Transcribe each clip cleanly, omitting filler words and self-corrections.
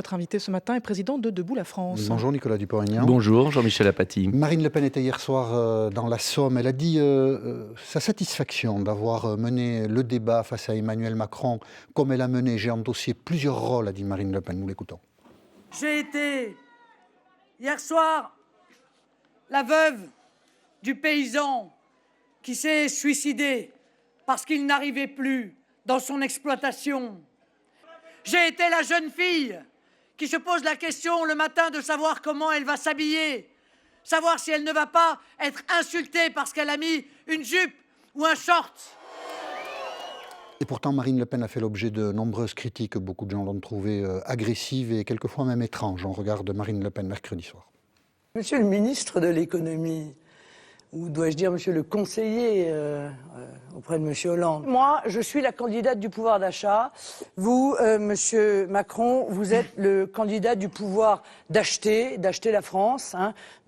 notre invité ce matin est président de Debout la France. Bonjour Nicolas Dupont-Aignan. Bonjour Jean-Michel Apathy. Marine Le Pen était hier soir dans la Somme. Elle a dit sa satisfaction d'avoir mené le débat face à Emmanuel Macron comme elle a mené. J'ai endossé plusieurs rôles, a dit Marine Le Pen. Nous l'écoutons. J'ai été hier soir la veuve du paysan qui s'est suicidé parce qu'il n'arrivait plus dans son exploitation. J'ai été la jeune fille qui se pose la question le matin de savoir comment elle va s'habiller, savoir si elle ne va pas être insultée parce qu'elle a mis une jupe ou un short. Et pourtant, Marine Le Pen a fait l'objet de nombreuses critiques. Beaucoup de gens l'ont trouvée agressive et quelquefois même étrange. On regarde Marine Le Pen mercredi soir. Monsieur le ministre de l'économie, ou dois-je dire monsieur le conseiller auprès de monsieur Hollande. Moi, je suis la candidate du pouvoir d'achat. Vous, monsieur Macron, vous êtes le candidat du pouvoir d'acheter la France,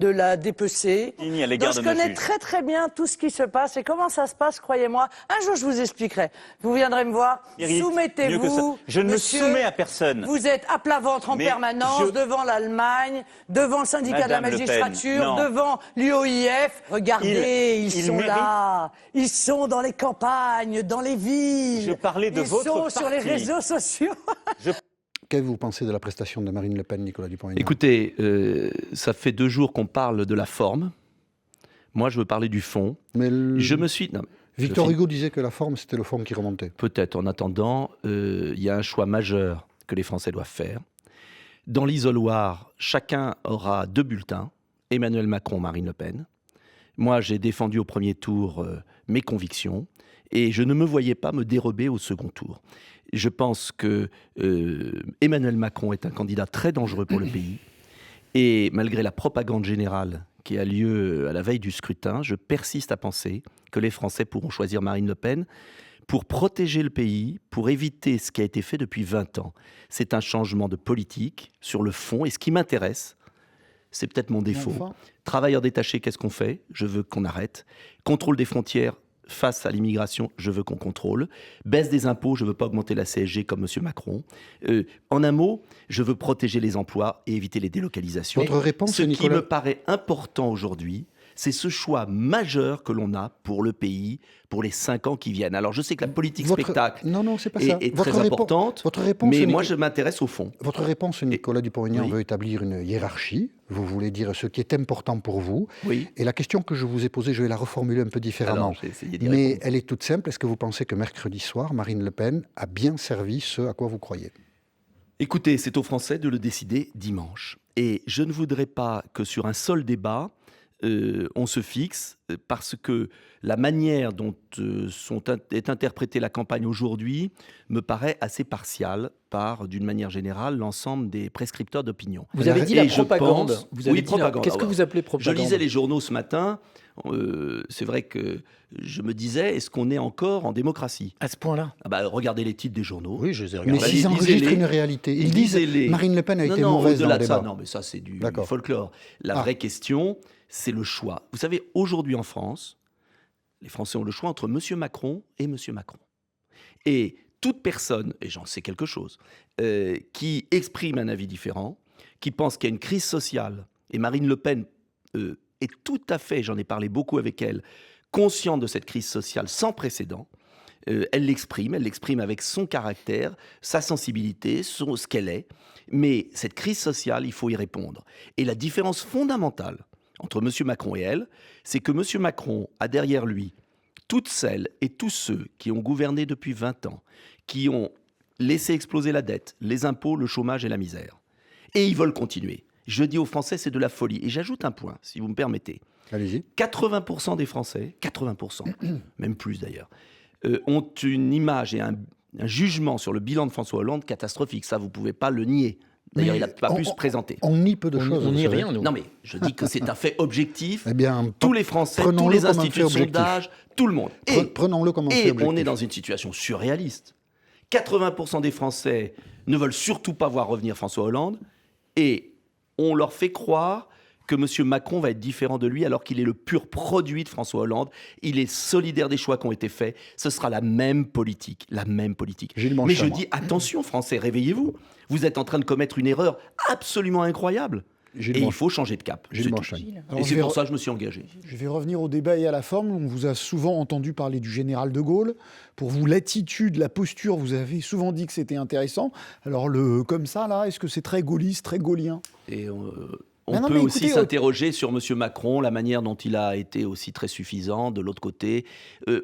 de la dépecer. Donc je connais très très bien tout ce qui se passe et comment ça se passe, croyez-moi. Un jour, je vous expliquerai. Vous viendrez me voir. Soumettez-vous. Je ne me soumets à personne. Vous êtes à plat ventre en permanence devant l'Allemagne, devant le syndicat de la magistrature, devant l'UOIF. Regardez, ils sont là. Ils sont dans les campagnes, dans les villes. Je parlais de votre parti. Ils sont sur les réseaux sociaux. Qu'avez-vous pensé de la prestation de Marine Le Pen, Nicolas Dupont-Aignan ? Écoutez, ça fait 2 jours qu'on parle de la forme. Moi, je veux parler du fond. Mais je me suis... Non, Victor Hugo disait que la forme, c'était le fond qui remontait. Peut-être. En attendant, il y a un choix majeur que les Français doivent faire. Dans l'isoloir, chacun aura 2 bulletins. Emmanuel Macron, Marine Le Pen. Moi, j'ai défendu au premier tour mes convictions et je ne me voyais pas me dérober au second tour. Je pense que Emmanuel Macron est un candidat très dangereux pour le pays et malgré la propagande générale qui a lieu à la veille du scrutin, je persiste à penser que les Français pourront choisir Marine Le Pen pour protéger le pays, pour éviter ce qui a été fait depuis 20 ans. C'est un changement de politique sur le fond et ce qui m'intéresse, c'est peut-être mon défaut. Enfin. Travailleurs détachés, qu'est-ce qu'on fait ? Je veux qu'on arrête. Contrôle des frontières face à l'immigration, je veux qu'on contrôle. Baisse des impôts, je ne veux pas augmenter la CSG comme M. Macron. En un mot, je veux protéger les emplois et éviter les délocalisations. Votre réponse, Ce Nicolas... qui me paraît important aujourd'hui, c'est ce choix majeur que l'on a pour le pays, pour les 5 ans qui viennent. Alors je sais que la politique spectacle est très importante, mais moi je m'intéresse au fond. Votre réponse, Nicolas Dupont-Aignan, veut établir une hiérarchie. Vous voulez dire ce qui est important pour vous. Oui. Et la question que je vous ai posée, je vais la reformuler un peu différemment. Alors, mais elle est toute simple. Est-ce que vous pensez que mercredi soir, Marine Le Pen a bien servi ce à quoi vous croyez ? Écoutez, c'est aux Français de le décider dimanche. Et je ne voudrais pas que sur un seul débat, on se fixe, parce que la manière dont est interprétée la campagne aujourd'hui me paraît assez partiale par, d'une manière générale, l'ensemble des prescripteurs d'opinion. Vous avez dit la propagande. Qu'est-ce que vous appelez propagande ? Je lisais les journaux ce matin. C'est vrai que je me disais, est-ce qu'on est encore en démocratie ? À ce point-là ? Regardez les titres des journaux. Oui, je les ai regardés. Mais s'ils enregistrent une réalité, ils disent Marine Le Pen a été mauvaise dans le débat. Non, mais ça c'est du folklore. La vraie question, c'est le choix. Vous savez, aujourd'hui en France, les Français ont le choix entre M. Macron et M. Macron. Et toute personne, et j'en sais quelque chose, qui exprime un avis différent, qui pense qu'il y a une crise sociale, et Marine Le Pen est tout à fait, j'en ai parlé beaucoup avec elle, consciente de cette crise sociale sans précédent. Elle l'exprime avec son caractère, sa sensibilité, ce qu'elle est. Mais cette crise sociale, il faut y répondre. Et la différence fondamentale entre M. Macron et elle, c'est que M. Macron a derrière lui toutes celles et tous ceux qui ont gouverné depuis 20 ans, qui ont laissé exploser la dette, les impôts, le chômage et la misère. Et ils veulent continuer. Je dis aux Français, c'est de la folie. Et j'ajoute un point, si vous me permettez. Allez-y. 80% des Français, 80%, même plus d'ailleurs, ont une image et un jugement sur le bilan de François Hollande catastrophique. Ça, vous ne pouvez pas le nier. D'ailleurs, il n'a pas pu se présenter. On nie peu de choses. On nie rien, nous. Non, mais je dis que c'est un fait objectif. Eh bien, tous les Français, tous les instituts de sondage, tout le monde. Prenons-le comme un fait objectif. Et on est dans une situation surréaliste. 80% des Français ne veulent surtout pas voir revenir François Hollande et on leur fait croire que M. Macron va être différent de lui alors qu'il est le pur produit de François Hollande. Il est solidaire des choix qui ont été faits. Ce sera la même politique. Gilles Mais je Mancham. dis, attention Français, réveillez-vous. Vous êtes en train de commettre une erreur absolument incroyable. Gilles Et il Mancham. faut changer de cap. Gilles C'est tout. Mancham. Alors, Et c'est pour ça que je me suis engagé. Je vais revenir au débat et à la forme. On vous a souvent entendu parler du général de Gaulle. Pour vous, l'attitude, la posture, vous avez souvent dit que c'était intéressant. Alors, comme ça, là, est-ce que c'est très gaulliste, très gaulien? Et Mais on non, peut mais aussi écoutez, s'interroger sur M. Macron, la manière dont il a été aussi très suffisant. De l'autre côté,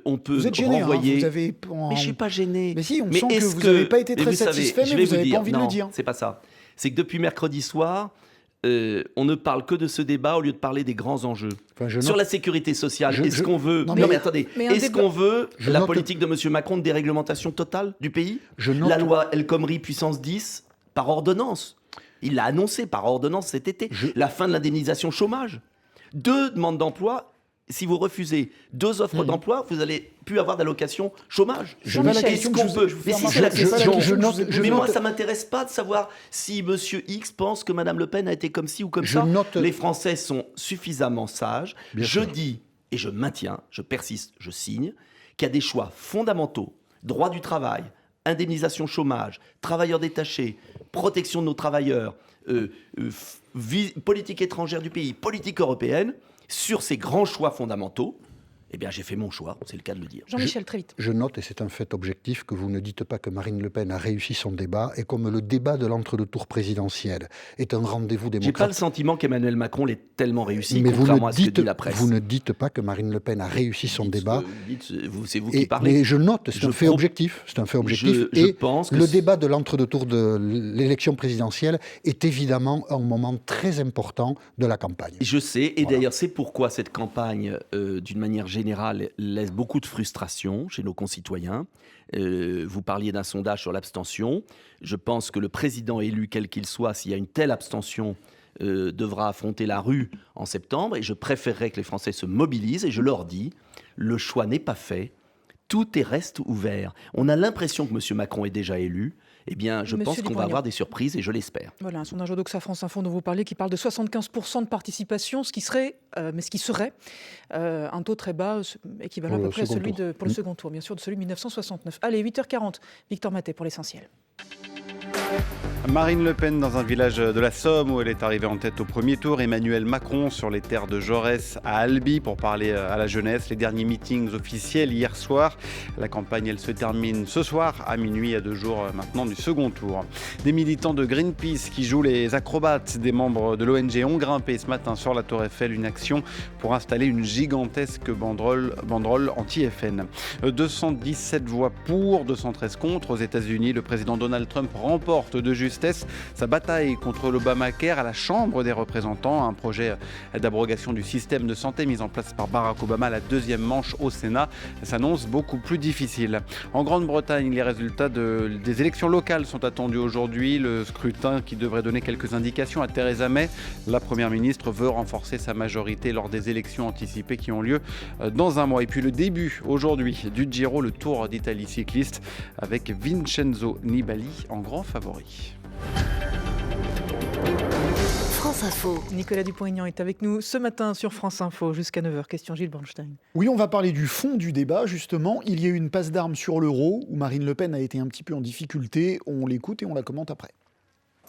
on peut Vous êtes gêné, renvoyer... vous avez... Mais je suis pas gêné. Mais si, on Mais sent que est-ce vous n'avez pas été mais très vous savez, satisfait, je mais vais vous n'avez pas envie de non, le dire. c'est pas ça. C'est que depuis mercredi soir, on ne parle que de ce débat au lieu de parler des grands enjeux. Enfin, je Sur note- la sécurité sociale, je- est-ce qu'on veut... Non, Non, mais- mais attendez. mais un Est-ce débat- qu'on veut Je la note- politique de M. Macron de déréglementation totale du pays? Je note- La loi El Khomri puissance 10 par ordonnance. Il l'a annoncé par ordonnance cet été. La fin de l'indemnisation chômage. 2 demandes d'emploi. Si vous refusez 2 offres d'emploi, vous allez plus avoir d'allocation chômage. C'est pas la Est-ce question que qu'on je- peut je vous Mais fais si remarquer. c'est la C'est pas la question, question que note- je vous ai- je mais moi note- ça m'intéresse pas de savoir si Monsieur X pense que Madame Le Pen a été comme ci ou comme Je ça. note- Les Français sont suffisamment sages. Bien Je sûr. dis et je maintiens, je persiste, je signe qu'il y a des choix fondamentaux, droit du travail, indemnisation chômage, travailleurs détachés, protection de nos travailleurs, politique étrangère du pays, politique européenne. Sur ces grands choix fondamentaux, eh bien j'ai fait mon choix, c'est le cas de le dire. Jean-Michel, très vite. Je note, et c'est un fait objectif, que vous ne dites pas que Marine Le Pen a réussi son débat, et comme le débat de l'entre-deux-tours présidentiel est un rendez-vous J'ai pas le démocratique. sentiment qu'Emmanuel Macron l'ait tellement réussi, Mais contrairement à ce que dit la presse. vous ne dites pas que Marine Le Pen a réussi son Dites ce débat. que- c'est vous Et- qui parlez. mais je note, c'est Je un fait pro- objectif. C'est un fait objectif. Je et pense que le débat de l'entre-deux-tours de l'élection présidentielle est évidemment un moment très important de la campagne. Je sais, et Voilà. d'ailleurs c'est pourquoi cette campagne, d'une manière générale, laisse beaucoup de frustration chez nos concitoyens. Vous parliez d'un sondage sur l'abstention. Je pense que le président élu, quel qu'il soit, s'il y a une telle abstention, devra affronter la rue en septembre. Et je préférerais que les Français se mobilisent. Et je leur dis, le choix n'est pas fait. Tout reste ouvert. On a l'impression que M. Macron est déjà élu. Eh bien, je Monsieur pense qu'on va Dupont-Aignan. avoir des surprises et je l'espère. Voilà, un sondage Odoxa France Info dont vous parlez qui parle de 75% de participation, ce qui serait un taux très bas, équivalent Pour à le peu près à second celui tour. pour le second tour, bien sûr, de celui de 1969. Allez, 8h40, Victor Maté pour l'essentiel. Marine Le Pen dans un village de la Somme où elle est arrivée en tête au premier tour. Emmanuel Macron sur les terres de Jaurès à Albi pour parler à la jeunesse. Les derniers meetings officiels hier soir. La campagne, elle se termine ce soir à minuit, à 2 jours maintenant du second tour. Des militants de Greenpeace qui jouent les acrobates. Des membres de l'ONG ont grimpé ce matin sur la Tour Eiffel. Une action pour installer une gigantesque banderole anti-FN. 217 voix pour, 213 contre. Aux États-Unis, le président Donald Trump remporte de justesse sa bataille contre l'Obamacare à la Chambre des représentants. Un projet d'abrogation du système de santé mis en place par Barack Obama, la deuxième manche au Sénat, s'annonce beaucoup plus difficile. En Grande-Bretagne, les résultats des élections locales sont attendus aujourd'hui. Le scrutin qui devrait donner quelques indications à Theresa May. La Première ministre veut renforcer sa majorité lors des élections anticipées qui ont lieu dans un mois. Et puis le début aujourd'hui du Giro, le Tour d'Italie cycliste avec Vincenzo Nibali en grand favori. France Info. Nicolas Dupont-Aignan est avec nous ce matin sur France Info jusqu'à 9h. Question Gilles Bornstein. Oui, on va parler du fond du débat, justement. Il y a eu une passe d'armes sur l'euro, où Marine Le Pen a été un petit peu en difficulté. On l'écoute et on la commente après.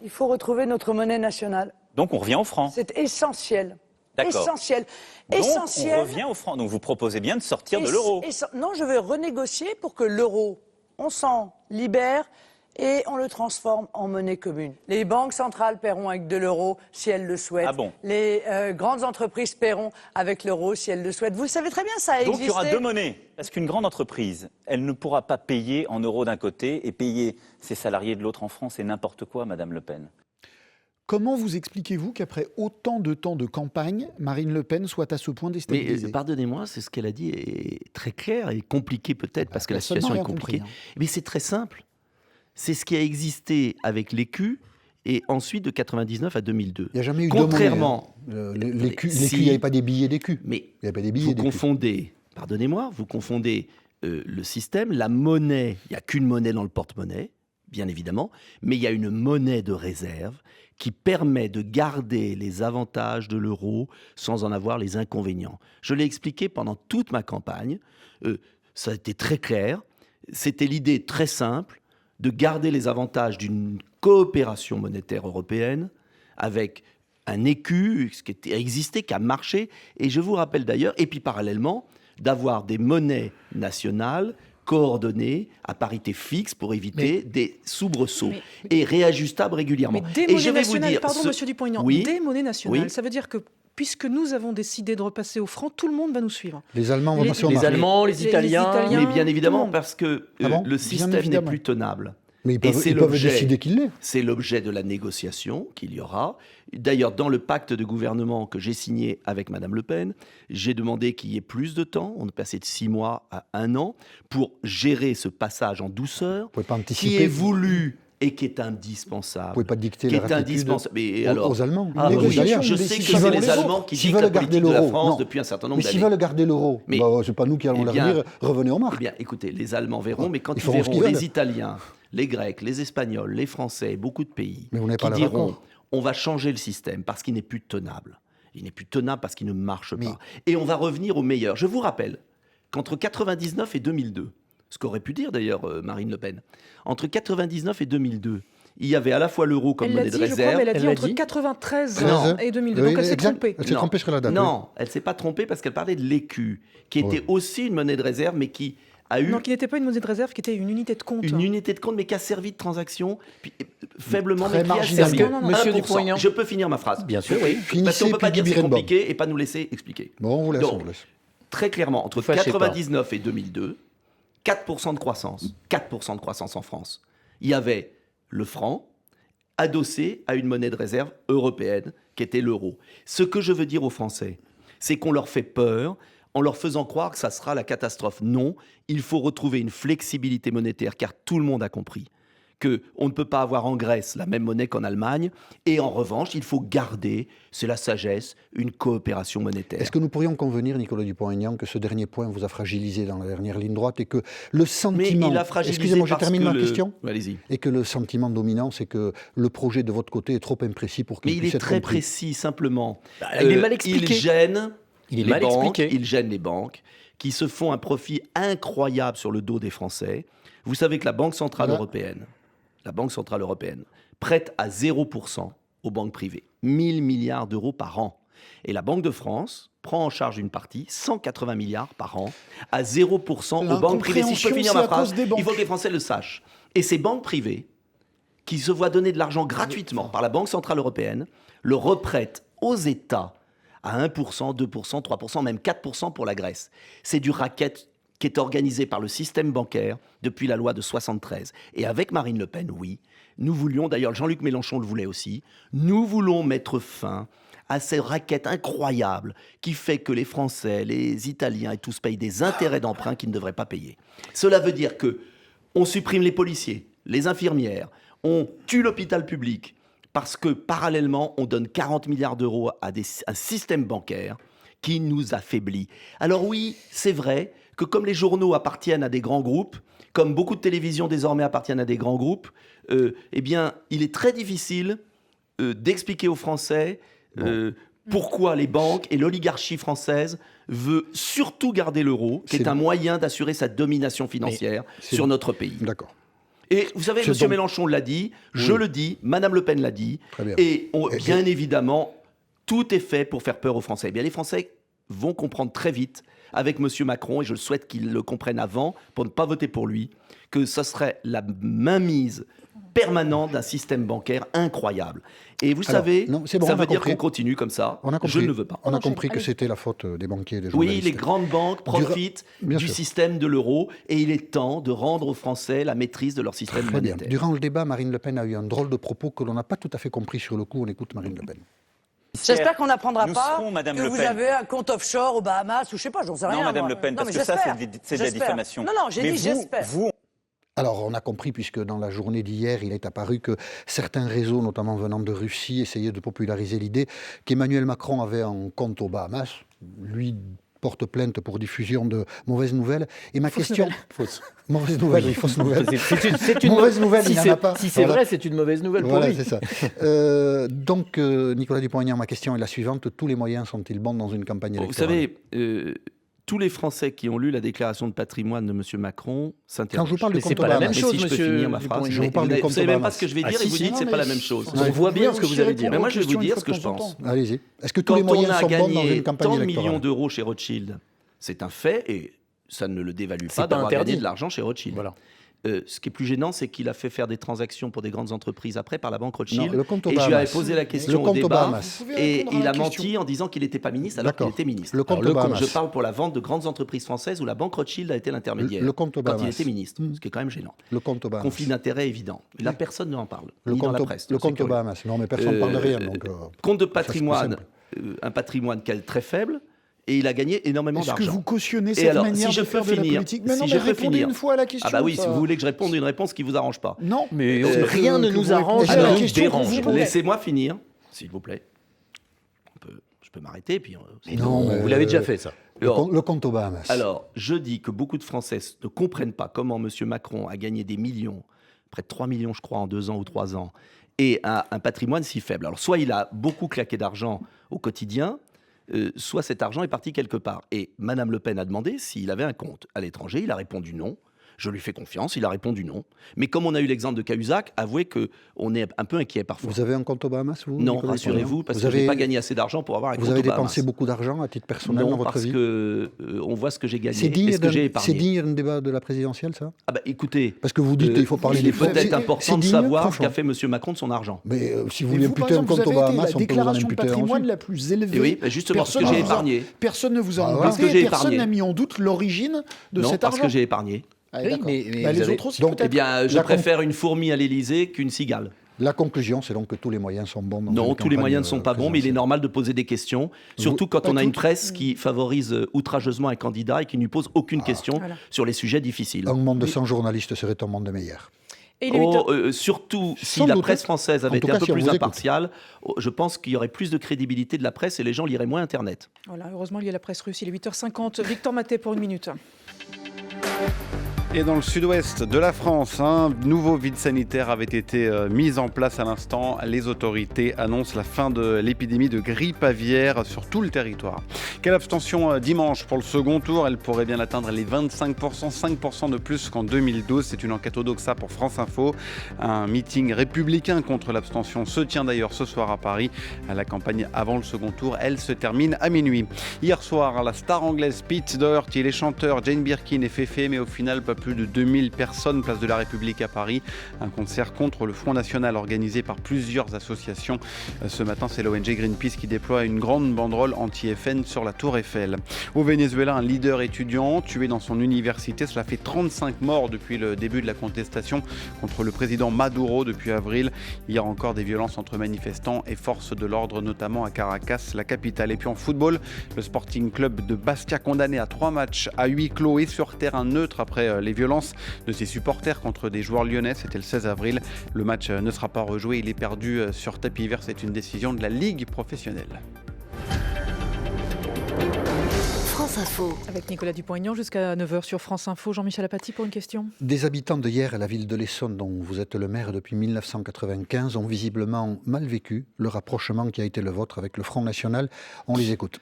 Il faut retrouver notre monnaie nationale. Donc on revient au franc. C'est essentiel. D'accord. Essentiel. Donc Essentiel. on revient au franc. Donc vous proposez bien de sortir de Ess- l'euro. Non, je vais renégocier pour que l'euro, on s'en libère et on le transforme en monnaie commune. Les banques centrales paieront avec de l'euro si elles le souhaitent. Ah bon? Les grandes entreprises paieront avec l'euro si elles le souhaitent. Vous le savez très bien, ça a Donc existé. il y aura 2 monnaies. Parce qu'une grande entreprise, elle ne pourra pas payer en euros d'un côté et payer ses salariés de l'autre en francs. C'est n'importe quoi, Madame Le Pen. Comment vous expliquez-vous qu'après autant de temps de campagne, Marine Le Pen soit à ce point Mais déstabilisée? pardonnez-moi, c'est ce qu'elle a dit est très clair et compliqué peut-être parce que la Personne n'a situation est rien compliquée. compris, hein. Mais c'est très simple. C'est ce qui a existé avec l'écu et ensuite de 99 à 2002. Il n'y a jamais eu Contrairement, de monnaie. L'écu, Si- il n'y avait pas des billets d'écu. mais Il n'y avait pas des billets vous d'écu. confondez, pardonnez-moi, vous confondez le système, la monnaie. Il n'y a qu'une monnaie dans le porte-monnaie. bien évidemment, mais il y a une monnaie de réserve qui permet de garder les avantages de l'euro sans en avoir les inconvénients. Je l'ai expliqué pendant toute ma campagne, ça a été très clair, c'était l'idée très simple de garder les avantages d'une coopération monétaire européenne avec un écu, ce qui a existé, qui a marché, et je vous rappelle d'ailleurs, et puis parallèlement, d'avoir des monnaies nationales coordonnées à parité fixe pour éviter des soubresauts et réajustables régulièrement. Mais des et monnaies je vais nationales, vous dire, pardon Monsieur Dupont-Aignan, Oui. des monnaies nationales, Oui. ça veut dire que puisque nous avons décidé de repasser au franc, tout le monde va nous suivre. Les Allemands vont passer au Les marché. Allemands, les Italiens, mais bien tout le évidemment, monde. parce que Ah bon le Bien système n'est évidemment. plus tenable. Mais Et ils c'est peuvent l'objet. décider qu'il l'est. C'est l'objet de la négociation qu'il y aura. D'ailleurs, dans le pacte de gouvernement que j'ai signé avec Madame Le Pen, j'ai demandé qu'il y ait plus de temps. On est passé de 6 mois à 1 an pour gérer ce passage en douceur, Vous ne pouvez pas qui anticiper. est voulu et qui est Vous ne indispensable. pouvez pas dicter Qui la est ratitude indispensable. Mais aux, alors, aux Allemands. ah, aux oui, Italiens. je sais que S'ils c'est veulent- les Allemands qui s'ils dictent la veulent garder politique de la l'euro, France non. depuis un certain nombre Mais s'ils d'années. veulent garder l'euro, Mais- c'est pas nous qui allons Eh leur bien- dire revenez aux Eh marques. bien, écoutez, les Allemands verront, mais quand Ils ils feront ce verront qu'ils veulent. les Italiens, les Grecs, les Espagnols, les Français, beaucoup de pays, Mais vous n'avez qui pas l'air diront d'accord. on va changer le système parce qu'il n'est plus tenable. Il n'est plus tenable parce qu'il ne marche Mais- pas. Et on va revenir au meilleur. Je vous rappelle qu'entre 99 et 2002, ce qu'aurait pu dire d'ailleurs Marine Le Pen, entre 99 et 2002, il y avait à la fois l'euro comme Elle l'a monnaie dit, de je crois, réserve. mais elle a dit Elle l'a entre dit. 93 Non. et 2002. Oui, Donc elle s'est exact. trompée. Elle s'est Non. trompée sur la date. Non, elle ne s'est pas trompée parce qu'elle parlait de l'écu, qui était Ouais. aussi une monnaie de réserve, mais qui a eu Non, qui n'était pas une monnaie de réserve, qui était une unité de compte. une unité de compte, mais qui a servi de transaction, puis, faiblement, Très mais qui a marginal. servi. Parce que, Non, non, non. Monsieur 1%. Dupont-Aignan. Je peux finir ma phrase. Bien sûr, oui. Parce Finissez, qu'on ne peut pas puis dire c'est Guy Birenbaum. compliqué et pas nous laisser expliquer. Bon, on vous laisse, Donc, on vous laisse. Très clairement, entre Fâchez pas. 99 et 2002, 4% de croissance. 4% de croissance en France. Il y avait le franc adossé à une monnaie de réserve européenne qui était l'euro. Ce que je veux dire aux Français, c'est qu'on leur fait peur en leur faisant croire que ça sera la catastrophe. Non, il faut retrouver une flexibilité monétaire car tout le monde a compris qu'on ne peut pas avoir en Grèce la même monnaie qu'en Allemagne et en revanche, il faut garder, c'est la sagesse, une coopération monétaire. Est-ce que nous pourrions convenir, Nicolas Dupont-Aignan, que ce dernier point vous a fragilisé dans la dernière ligne droite et que le Mais sentiment... il a fragilisé Excusez-moi, je parce termine que ma le- question. Allez-y. Et que le sentiment dominant, c'est que le projet de votre côté est trop imprécis pour Mais qu'il il puisse est être très compris. précis, simplement. il est mal expliqué. Il gêne Il est les mal banques, expliqué. il gêne les banques qui se font un profit incroyable sur le dos des Français. Vous savez que la Banque Centrale Voilà. Européenne prête à 0% aux banques privées. 1000 milliards d'euros par an. Et la Banque de France prend en charge une partie, 180 milliards par an, à 0% aux banques privées. Si je peux finir L'incompréhension, ma c'est à phrase, cause des banques. il faut que les Français le sachent. Et ces banques privées, qui se voient donner de l'argent gratuitement par la Banque Centrale Européenne, le reprêtent aux États à 1%, 2%, 3%, même 4% pour la Grèce. C'est du racket qui est organisé par le système bancaire depuis la loi de 73. Et avec Marine Le Pen, oui, nous voulions, d'ailleurs Jean-Luc Mélenchon le voulait aussi, nous voulons mettre fin à ces raquettes incroyables qui fait que les Français, les Italiens et tous payent des intérêts d'emprunt qu'ils ne devraient pas payer. Cela veut dire que on supprime les policiers, les infirmières, on tue l'hôpital public parce que parallèlement, on donne 40 milliards d'euros à un système bancaire qui nous affaiblit. Alors oui, c'est vrai que comme les journaux appartiennent à des grands groupes, comme beaucoup de télévisions désormais appartiennent à des grands groupes, eh bien, il est très difficile d'expliquer aux Français pourquoi les banques et l'oligarchie française veut surtout garder l'euro, qui est un moyen d'assurer sa domination financière sur notre pays. D'accord. Et vous savez, M. Mélenchon l'a dit, je le dis, Mme Le Pen l'a dit, Très bien. et bien évidemment, tout est fait pour faire peur aux Français. Eh bien, les Français vont comprendre très vite avec M. Macron, et je souhaite qu'ils le comprennent avant, pour ne pas voter pour lui, que ce serait la mainmise permanente d'un système bancaire incroyable. Et vous savez, non, c'est bon, ça on a veut dire compris. qu'on continue comme ça. On a compris. Je ne le veux pas. On a compris que c'était la faute des banquiers et des Oui, journalistes. les grandes banques profitent Bien du sûr. système de l'euro et il est temps de rendre aux Français la maîtrise de leur système Très bien. monétaire. Durant le débat, Marine Le Pen a eu un drôle de propos que l'on n'a pas tout à fait compris sur le coup. On écoute Marine Le Pen. J'espère qu'on n'apprendra Nous pas serons, Madame que Le vous Pen. avez un compte offshore aux Bahamas ou je sais pas, j'en sais rien. Non, Madame moi. Le Pen, Non, parce mais que ça, j'espère. c'est de la J'espère. diffamation. Non, j'ai Mais dit j'espère. vous, Alors, on a compris, puisque dans la journée d'hier, il est apparu que certains réseaux, notamment venant de Russie, essayaient de populariser l'idée qu'Emmanuel Macron avait un compte aux Bahamas. Lui porte plainte pour diffusion de mauvaises nouvelles. Et ma Fausse question... nouvelle. Fausse. Mauvaise nouvelle, oui, fausse nouvelle. C'est une Mauvaise nouvelle, si il n'y en c'est- a pas. Si c'est Voilà. vrai, c'est une mauvaise nouvelle pour Voilà, lui. c'est ça. Donc, Nicolas Dupont-Aignan, ma question est la suivante. Tous les moyens sont-ils bons dans une campagne Vous électorale? savez, tous les Français qui ont lu la déclaration de patrimoine de M. Macron s'interrogent. Quand je vous parle du Mais c'est compte pas la Obama, même mais chose, si je peux finir ma phrase. je vous Mais parle du vous compte savez même Obama. pas ce que je vais dire Ah, et vous si, dites non, c'est mais pas la même chose. Ouais. On voit bien Vous ce que vous pouvez allez dire. répondre Mais moi, aux je vais vous questions dire une ce que je fois de temps en pense. temps. Allez-y. Est-ce que tous les Quand on moyens a sont bons dans une gagné campagne tant de électorale? millions d'euros chez Rothschild, c'est un fait et ça ne le dévalue C'est pas pas d'avoir interdit. gagné de l'argent chez Rothschild. Voilà. Ce qui est plus gênant, c'est qu'il a fait faire des transactions pour des grandes entreprises après par la banque Rothschild. Non, le compte Et je lui avais Obamas. posé la Le question au compte débat. Obamas. Vous pouvez Et répondre à il la a question. menti en disant qu'il n'était pas ministre alors qu'il D'accord. était ministre. Le compte Alors, Obamas. je parle pour la vente de grandes entreprises françaises où la banque Rothschild a été l'intermédiaire. Le compte quand Obamas. il était ministre, ce qui est quand même gênant. Le compte Obamas. Conflit d'intérêts évident. Et là, personne ne en parle, Le ni dans la compte, presse. le donc c'est compte curieux. Obamas. Non, mais personne ne parle de rien. Donc, Compte de ça, c'est patrimoine, plus un patrimoine qui est très faible, et il a gagné énormément Est-ce que d'argent. vous cautionnez Et cette alors, manière si je de peux faire de la finir, politique? Mais si non, je mais peux répondez finir. une fois à la question. Ah bah oui, ça. si vous voulez que je réponde une réponse qui vous arrange pas. Non, Mais que rien ne nous vous arrange, répondez à ne la nous question qu'on dérange. vous pose. Laissez-moi finir, s'il vous plaît. Je peux m'arrêter, puis... Non, mais Vous l'avez déjà fait, ça. le compte Obamas. Alors, je dis que beaucoup de Français ne comprennent pas comment M. Macron a gagné des millions, près de 3 millions, je crois, en 2 ans ou 3 ans, et a un patrimoine si faible. Alors, soit il a beaucoup claqué d'argent au quotidien, soit cet argent est parti quelque part. Et Mme Le Pen a demandé s'il avait un compte à l'étranger. Il a répondu non. Je lui fais confiance, il a répondu non. Mais comme on a eu l'exemple de Cahuzac, avouez qu'on est un peu inquiet parfois. Vous avez un compte Obamas, vous? Non, Nicolas rassurez-vous, Dupont-Aignan parce Vous que je n'ai avez- pas gagné assez d'argent pour avoir un compte Vous avez Obamas. dépensé beaucoup d'argent à titre personnel Non, dans votre parce vie? que on voit ce que j'ai gagné. C'est digne Est-ce que j'ai d'un épargné d'un débat de la présidentielle, ça? Ah bah écoutez, Parce que vous dites qu'il faut parler il est des faits. peut-être C'est important de digne, savoir ce franchement. qu'a fait M. Macron de son argent. Mais si vous Et voulez vous, par imputer un exemple, compte vous avez été Obamas, la on peut vous en déclaration de imputer un patrimoine ensuite. la plus élevée. Et oui, bah justement, parce que Personne j'ai ne vous a- épargné. Personne ne vous a Ah, embêté, parce que j'ai personne épargné. n'a mis en doute l'origine de Non, cet parce argent. que j'ai épargné. Ah, Oui, d'accord. mais Bah, vous les avez- autres aussi, Donc, Eh peut-être. bien, je La préfère une fourmi à l'Élysée qu'une cigale. La conclusion, c'est donc que tous les moyens sont bons. dans Non, une tous les campagne, moyens ne sont pas bons, mais il est présidentielle. normal de poser des questions, surtout quand on a une presse qui favorise outrageusement un candidat et qui ne lui pose aucune question Voilà. sur les sujets difficiles. Un monde sans journalistes serait un monde meilleur. Et il est 8 heures. Surtout si Sans la doute. presse française En avait tout été cas, un peu si on plus vous écoute. impartiale, je pense qu'il y aurait plus de crédibilité de la presse et les gens liraient moins Internet. Voilà, heureusement, il y a la presse russe. Il est 8h50. Victor Maté pour 1 minute. Et dans le sud-ouest de la France, un nouveau vide sanitaire avait été mis en place à l'instant. Les autorités annoncent la fin de l'épidémie de grippe aviaire sur tout le territoire. Quelle abstention dimanche pour le second tour? Elle pourrait bien atteindre les 25%, 5% de plus qu'en 2012. C'est une enquête Odoxa pour France Info. Un meeting républicain contre l'abstention se tient d'ailleurs ce soir à Paris. La campagne avant le second tour, elle se termine à minuit. Hier soir, la star anglaise Pete Doherty, les chanteurs Jane Birkin et Féfé, mais au final pas plus de 2000 personnes, place de la République à Paris. Un concert contre le Front National organisé par plusieurs associations. Ce matin, c'est l'ONG Greenpeace qui déploie une grande banderole anti-FN sur la Tour Eiffel. Au Venezuela, un leader étudiant tué dans son université. Cela fait 35 morts depuis le début de la contestation contre le président Maduro depuis avril. Hier encore, des violences entre manifestants et forces de l'ordre, notamment à Caracas, la capitale. Et puis en football, le Sporting Club de Bastia condamné à 3 matchs à huis clos et sur terrain neutre après les violences de ses supporters contre des joueurs lyonnais. C'était le 16 avril. Le match ne sera pas rejoué. Il est perdu sur tapis vert. C'est une décision de la Ligue professionnelle. France Info. Avec Nicolas Dupont-Aignan jusqu'à 9h sur France Info. Jean-Michel Apathy pour une question. Des habitants de hier à la ville de l'Essonne, dont vous êtes le maire depuis 1995, ont visiblement mal vécu le rapprochement qui a été le vôtre avec le Front National. On les écoute.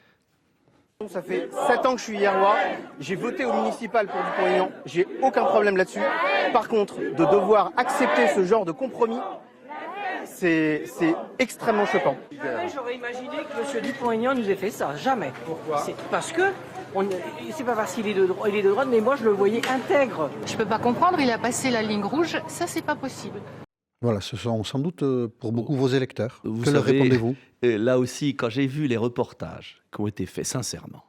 Ça fait 7 ans que je suis hierrois, j'ai voté au municipal pour Dupont-Aignan, j'ai aucun problème là-dessus. Par contre, de devoir accepter ce genre de compromis, c'est extrêmement choquant. Jamais j'aurais imaginé que M. Dupont-Aignan nous ait fait ça, jamais. Pourquoi? Parce que, c'est pas parce qu'il est de droite, mais moi je le voyais intègre. Je peux pas comprendre, il a passé la ligne rouge, ça c'est pas possible. Voilà, ce sont sans doute pour beaucoup vos électeurs. Vous Que leur savez, répondez-vous? Là aussi, quand j'ai vu les reportages qui ont été faits, sincèrement,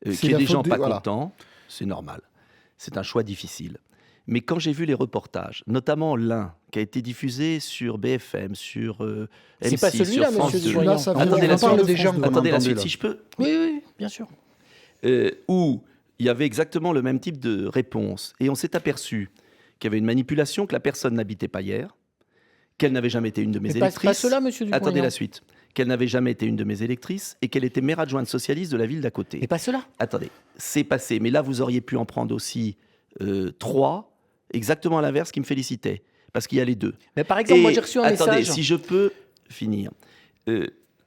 C'est qu'il y ait la des faute gens des- pas voilà. contents, c'est normal. C'est un choix difficile. Mais quand j'ai vu les reportages, notamment l'un qui a été diffusé sur BFM, sur C'est M6, pas celui-là, sur France monsieur 2. Dupont-Aignan. Ça fait- Attendez on la parle suite. des gens qu'on a Attendez la entendus, suite, là. si je peux. Oui, bien sûr. Où il y avait exactement le même type de réponse. Et on s'est aperçu qu'il y avait une manipulation, que la personne n'habitait pas hier, qu'elle n'avait jamais été une de mes Mais pas électrices. cela, monsieur Dupont-Aignan. Attendez la suite. qu'elle n'avait jamais été une de mes électrices et qu'elle était maire adjointe socialiste de la ville d'à côté. Mais pas cela. Attendez, c'est passé. Mais là, vous auriez pu en prendre aussi 3, exactement à l'inverse, qui me félicitaient. Parce qu'il y a les deux. Mais par exemple, moi j'ai reçu un attendez, message. si je peux finir.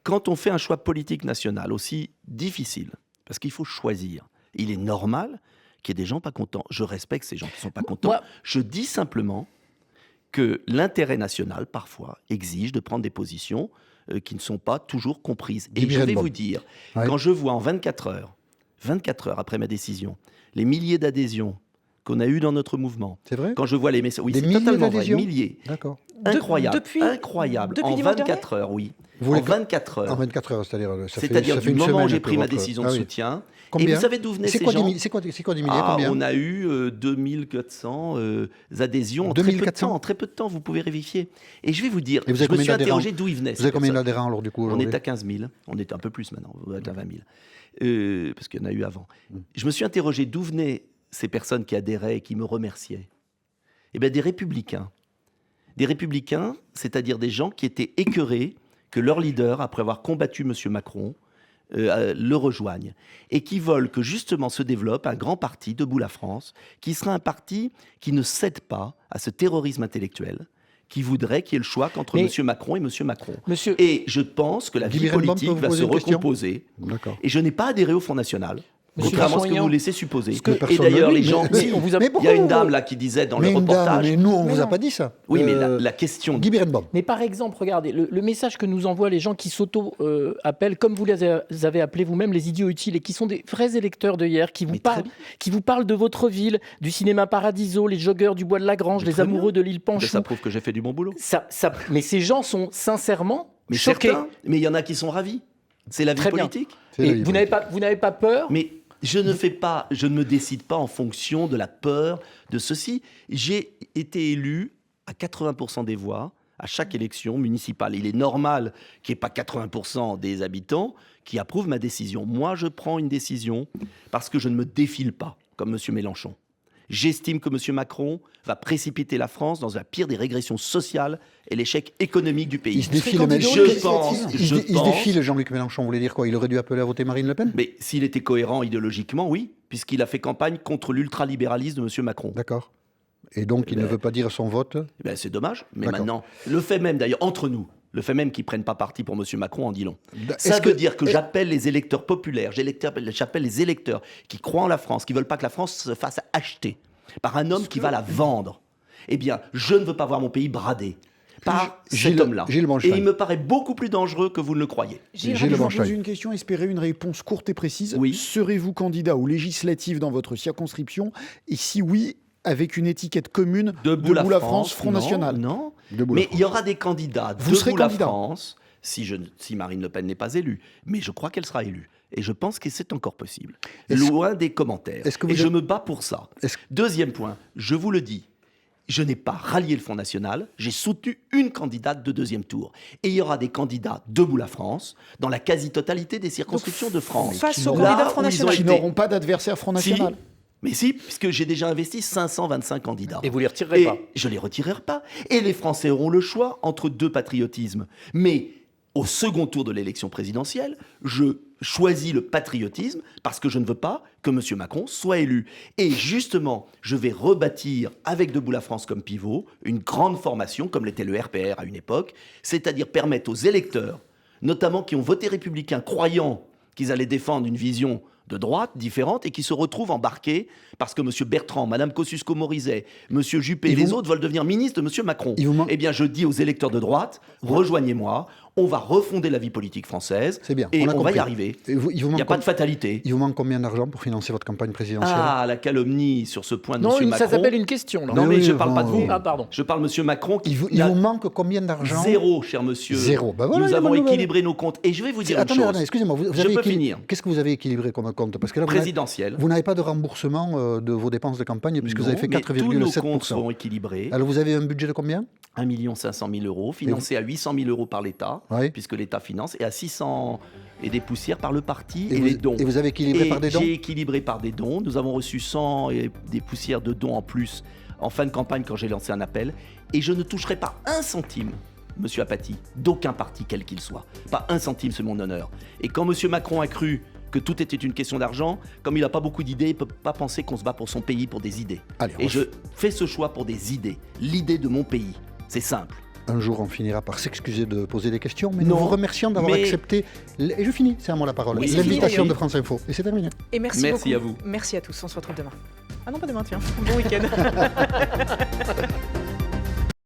Quand on fait un choix politique national aussi difficile, parce qu'il faut choisir, il est normal qu'il y ait des gens pas contents. Je respecte ces gens qui ne sont pas contents. Moi, je dis simplement que l'intérêt national, parfois, exige de prendre des positions qui ne sont pas toujours comprises. Et je vais vous dire, quand je vois en 24 heures après ma décision, les milliers d'adhésions qu'on a eues dans notre mouvement. C'est vrai ? Quand je vois les messages... Oui, des c'est milliers totalement vrai, d'adhésions ? milliers. D'accord. Incroyable, depuis incroyable. En 24 heures, oui. En 24 heures. En 24 heures, c'est-à-dire du moment où j'ai pris ma décision de soutien. Combien ? Et vous savez d'où venaient ces gens ? C'est quoi des milliers ? Combien ? On a eu 2400 adhésions en 2400 très peu de temps, vous pouvez vérifier. Et je vais vous dire, je me suis interrogé d'où ils venaient. Vous avez combien d'adhérents alors du coup ? On est à 15 000, on est un peu plus maintenant, on est à 20 000, parce qu'il y en a eu avant. Je me suis interrogé d'où venaient ces personnes qui adhéraient et qui me remerciaient. Eh bien, des républicains. Des républicains, c'est-à-dire des gens qui étaient écœurés que leur leader, après avoir combattu M. Macron, le rejoigne. Et qui veulent que justement se développe un grand parti, Debout la France, qui sera un parti qui ne cède pas à ce terrorisme intellectuel, qui voudrait qu'il y ait le choix qu'entre M. Macron et M. Macron. Et je pense que la vie politique va se recomposer. Et je n'ai pas adhéré au Front National. Contrairement à ce que vous laissez supposer. Et d'ailleurs, les gens... Il y a une dame là qui disait dans le reportage... Mais nous, on ne vous a pas dit ça. Oui, mais la question... Guy Birenbaum. Mais par exemple, regardez, le message que nous envoient les gens qui s'auto-appellent, comme vous les avez appelés vous-même, les idiots utiles, et qui sont des vrais électeurs de hier, qui vous parlent de votre ville, du cinéma Paradiso, les joggeurs du Bois de la Grange, les amoureux de l'île Panchou. Ça prouve que j'ai fait du bon boulot. Mais ces gens sont sincèrement choqués. Mais il y en a qui sont ravis. C'est la vie politique. Et vous n'avez pas peur ? Mais je ne me décide pas en fonction de la peur de ceci. J'ai été élu à 80% des voix à chaque élection municipale. Il est normal qu'il n'y ait pas 80% des habitants qui approuvent ma décision. Moi, je prends une décision parce que je ne me défile pas, comme M. Mélenchon. J'estime que M. Macron va précipiter la France dans la pire des régressions sociales et l'échec économique du pays. Il se défile, Jean-Luc Mélenchon. Vous voulez dire quoi ? Il aurait dû appeler à voter Marine Le Pen ? Mais s'il était cohérent idéologiquement, oui, puisqu'il a fait campagne contre l'ultralibéralisme de M. Macron. D'accord. Et donc, il ne veut pas dire son vote ? C'est dommage. Mais maintenant, le fait même, d'ailleurs, entre nous, le fait même qu'ils ne prennent pas parti pour M. Macron en dit long. Ça veut dire que j'appelle les électeurs populaires, j'appelle les électeurs qui croient en la France, qui ne veulent pas que la France se fasse acheter par un homme qui va la vendre. Eh bien, je ne veux pas voir mon pays bradé par cet homme-là. Et il me paraît beaucoup plus dangereux que vous ne le croyez. Je vous pose une question, espérez une réponse courte et précise. Oui. Serez-vous candidat aux législatives dans votre circonscription ? Et si oui, avec une étiquette commune Debout la France, Front National. Non, mais il y aura des candidats Debout la France si Marine Le Pen n'est pas élue. Mais je crois qu'elle sera élue. Et je pense que c'est encore possible. Loin des commentaires. Je me bats pour ça. Deuxième point, je vous le dis, je n'ai pas rallié le Front National, j'ai soutenu une candidate de deuxième tour. Et il y aura des candidats Debout la France dans la quasi-totalité des circonscriptions de France. Face au candidat Front National. Qui n'auront pas d'adversaire Front National. Mais si, puisque j'ai déjà investi 525 candidats. Et vous les retirerez pas ? Je les retirerai pas. Et les Français auront le choix entre deux patriotismes. Mais au second tour de l'élection présidentielle, je choisis le patriotisme parce que je ne veux pas que M. Macron soit élu. Et justement, je vais rebâtir, avec Debout la France comme pivot, une grande formation, comme l'était le RPR à une époque, c'est-à-dire permettre aux électeurs, notamment qui ont voté républicain, croyant qu'ils allaient défendre une vision de droite différente et qui se retrouvent embarqués parce que M. Bertrand, Mme Kosciusko-Morizet, M. Juppé et les autres veulent devenir ministres de M. Macron. Eh bien, je dis aux électeurs de droite, rejoignez-moi, on va refonder la vie politique française. C'est bien, et on va y arriver. Il n'y a pas de fatalité. Il vous manque combien d'argent pour financer votre campagne présidentielle ? Ah, la calomnie sur ce point de M. Macron. Non, ça s'appelle une question. Là. Non, mais je ne parle pas de vous. Ah, pardon. Je parle de M. Macron. Il vous manque combien d'argent ? Zéro, cher monsieur. Zéro. Ben voilà, nous avons équilibré nos comptes. Et je vais vous dire une chose. Attendez, excusez-moi. Je peux finir. Qu'est-ce que vous avez équilibré comme compte ? Parce que là, présidentiel. Vous n'avez pas de remboursement de vos dépenses de campagne puisque vous avez fait 4,7%. Tous nos comptes seront équilibrés. Alors vous avez un budget de combien ? 1 500 000 euros, financé à 800 000 euros par l'État, puisque l'État finance, et à 600 et des poussières par le parti et les dons. Et vous avez équilibré par des dons ? J'ai équilibré par des dons. Nous avons reçu 100 et des poussières de dons en plus en fin de campagne quand j'ai lancé un appel. Et je ne toucherai pas un centime monsieur Apathy, d'aucun parti quel qu'il soit. Pas un centime, c'est mon honneur. Et quand monsieur Macron a cru que tout était une question d'argent, comme il n'a pas beaucoup d'idées, il ne peut pas penser qu'on se bat pour son pays pour des idées. Allez, et je fais ce choix pour des idées. L'idée de mon pays, c'est simple. Un jour, on finira par s'excuser de poser des questions, mais nous vous remercions d'avoir accepté, et je finis, c'est à moi la parole, l'invitation de France Info. Et c'est terminé. Et merci beaucoup. À vous. Merci à tous, on se retrouve demain. Ah non, pas demain, tiens. Bon week-end.